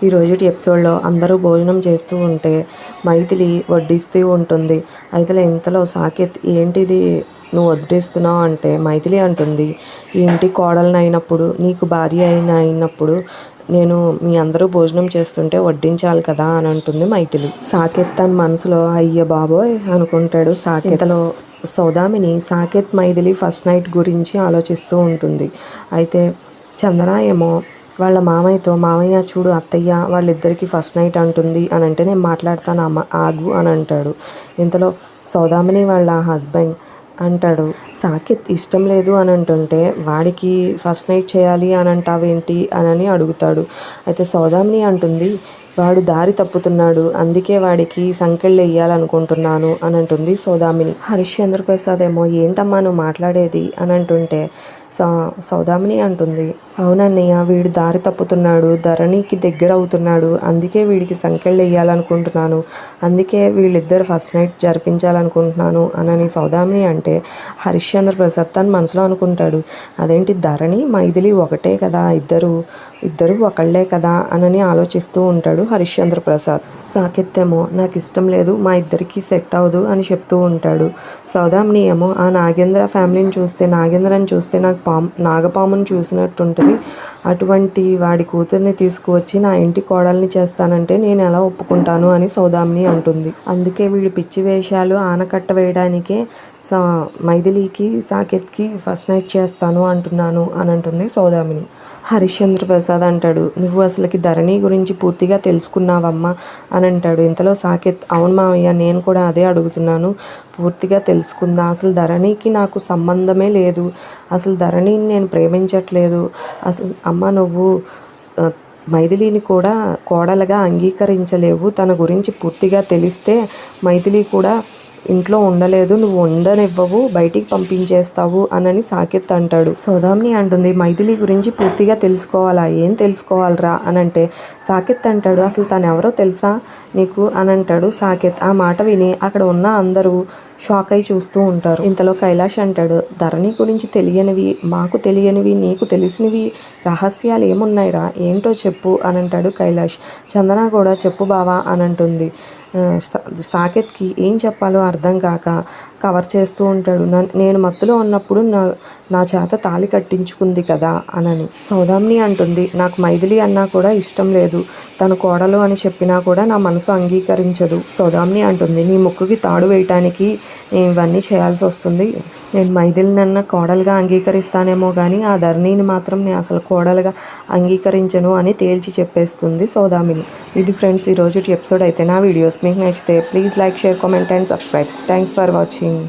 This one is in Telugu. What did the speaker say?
ఈ రోజుటి ఎపిసోడ్లో అందరూ భోజనం చేస్తూ ఉంటే మైథిలి వడ్డిస్తూ ఉంటుంది. అయితే ఇంతలో సాకేత్ ఏంటిది నువ్వు వడ్డిస్తున్నావు అంటే మైథిలి అంటుంది, ఈ ఇంటి కోడలను అయినప్పుడు నీకు భార్య అయినప్పుడు నేను మీ అందరూ భోజనం చేస్తుంటే వడ్డించాలి కదా అని అంటుంది మైథిలి. సాకేత్ తన మనసులో అయ్య బాబోయ్ అనుకుంటాడు. సాకేత్లో సౌదామిని సాకేత్ మైథిలి ఫస్ట్ నైట్ గురించి ఆలోచిస్తూ ఉంటుంది. అయితే చందన ఏమో వాళ్ళ మామయ్యతో, మామయ్య చూడు అత్తయ్య వాళ్ళిద్దరికీ ఫస్ట్ నైట్ అంటుంది అని అంటే నేను మాట్లాడతాను అమ్మ ఆగు అని అంటాడు. ఇంతలో సౌదామిని వాళ్ళ హస్బెండ్ అంటాడు, సాకేత్ ఇష్టం లేదు అని అంటుంటే వాడికి ఫస్ట్ నైట్ చేయాలి అని అంటావేంటి అని అడుగుతాడు. అయితే సౌదామిని అంటుంది, వాడు దారి తప్పుతున్నాడు, అందుకే వాడికి సంకెళ్ళు వేయాలనుకుంటున్నాను అని అంటుంది సౌదామిని. హరిశ్చంద్ర ప్రసాద్ ఏమో ఏంటమ్మా నువ్వు మాట్లాడేది అని అంటుంటే సౌదామిని అంటుంది, అవునన్నయ్య వీడు దారి తప్పుతున్నాడు, ధరణికి దగ్గర అవుతున్నాడు, అందుకే వీడికి సంకెళ్ళు వేయాలనుకుంటున్నాను, అందుకే వీళ్ళిద్దరు ఫస్ట్ నైట్ జరిపించాలనుకుంటున్నాను అని సౌదామిని అంటే హరిశ్చంద్ర ప్రసాద్ తన మనసులో అనుకుంటాడు, అదేంటి ధరణి మైథిలి ఒకటే కదా, ఇద్దరు ఒకళ్ళే కదా అని ఆలోచిస్తూ ఉంటాడు హరిశ్చంద్ర ప్రసాద్. సాకేత్ ఏమో నాకు ఇష్టం లేదు, మా ఇద్దరికి సెట్ అవ్వదు అని చెప్తూ ఉంటాడు. సౌదామిని ఏమో ఆ నాగేంద్ర ఫ్యామిలీని చూస్తే, నాగేంద్రని చూస్తే నాకు నాగపాముని చూసినట్టుంటుంది, అటువంటి వాడి కూతుర్ని తీసుకువచ్చి నా ఇంటి కోడల్ని చేస్తానంటే నేను ఎలా ఒప్పుకుంటాను అని సౌదామిని అంటుంది. అందుకే వీళ్ళు పిచ్చి వేషాలు ఆనకట్ట వేయడానికే మైథిలికి సాకేత్కి ఫస్ట్ నైట్ చేస్తాను అంటున్నాను అని అంటుంది సౌదామిని. హరిశ్చంద్ర ప్రసాద్ అంటాడు, నువ్వు అసలుకి ధరణి గురించి పూర్తిగా తెలుసుకున్నావమ్మా అని అంటాడు. ఇంతలో సాకేత్, అవును మావయ్య నేను కూడా అదే అడుగుతున్నాను, పూర్తిగా తెలుసుకుందా, అసలు ధరణికి నాకు సంబంధమే లేదు, అసలు ధరణిని నేను ప్రేమించట్లేదు, అసలు అమ్మ నువ్వు మైథిలిని కూడా కోడలుగా అంగీకరించలేవు, తన గురించి పూర్తిగా తెలిస్తే మైథిలి కూడా ఇంట్లో ఉండలేదు, నువ్వు ఉండనివ్వవు, బయటికి పంపించేస్తావు అని సాకేత్ అంటాడు. సౌదామిని అంటుంది, మైథిలి గురించి పూర్తిగా తెలుసుకోవాలా, ఏం తెలుసుకోవాలరా అని అంటే సాకేత్ అంటాడు, అసలు తను ఎవరో తెలుసా నీకు అని అంటాడు సాకేత్. ఆ మాట విని అక్కడ ఉన్న అందరూ షాక్ అయి చూస్తూ ఉంటారు. ఇంతలో కైలాష్ అంటాడు, ధరణి గురించి తెలియనివి, మాకు తెలియనివి, నీకు తెలిసినవి రహస్యాలు ఏమున్నాయిరా, ఏంటో చెప్పు అని అంటాడు కైలాష్. చందన కూడా చెప్పు బావా అని అంటుంది. సాకేత్కి ఏం చెప్పాలో అర్థం కాక కవర్ చేస్తూ ఉంటాడు. నేను మత్తులో ఉన్నప్పుడు నా చేత తాళి కట్టించుకుంది కదా అని. సౌదామిని అంటుంది, నాకు మైథిలి అన్నా కూడా ఇష్టం లేదు, తను కోడలు అని చెప్పినా కూడా నా మనసు అంగీకరించదు. సౌదామిని అంటుంది, నీ ముక్కుకి తాడు వేయటానికి నేను ఇవన్నీ చేయాల్సి వస్తుంది, నేను మైథిలినన్న కోడలుగా అంగీకరిస్తానేమో కానీ ఆ ధరణిని మాత్రం నేను అసలు కోడలుగా అంగీకరించను అని తేల్చి చెప్పేస్తుంది సౌదామిని. ఇది ఫ్రెండ్స్ ఈరోజు ఎపిసోడ్. అయితే నా వీడియోస్ మీకు నచ్చితే please like, share, comment and subscribe. Thanks for watching.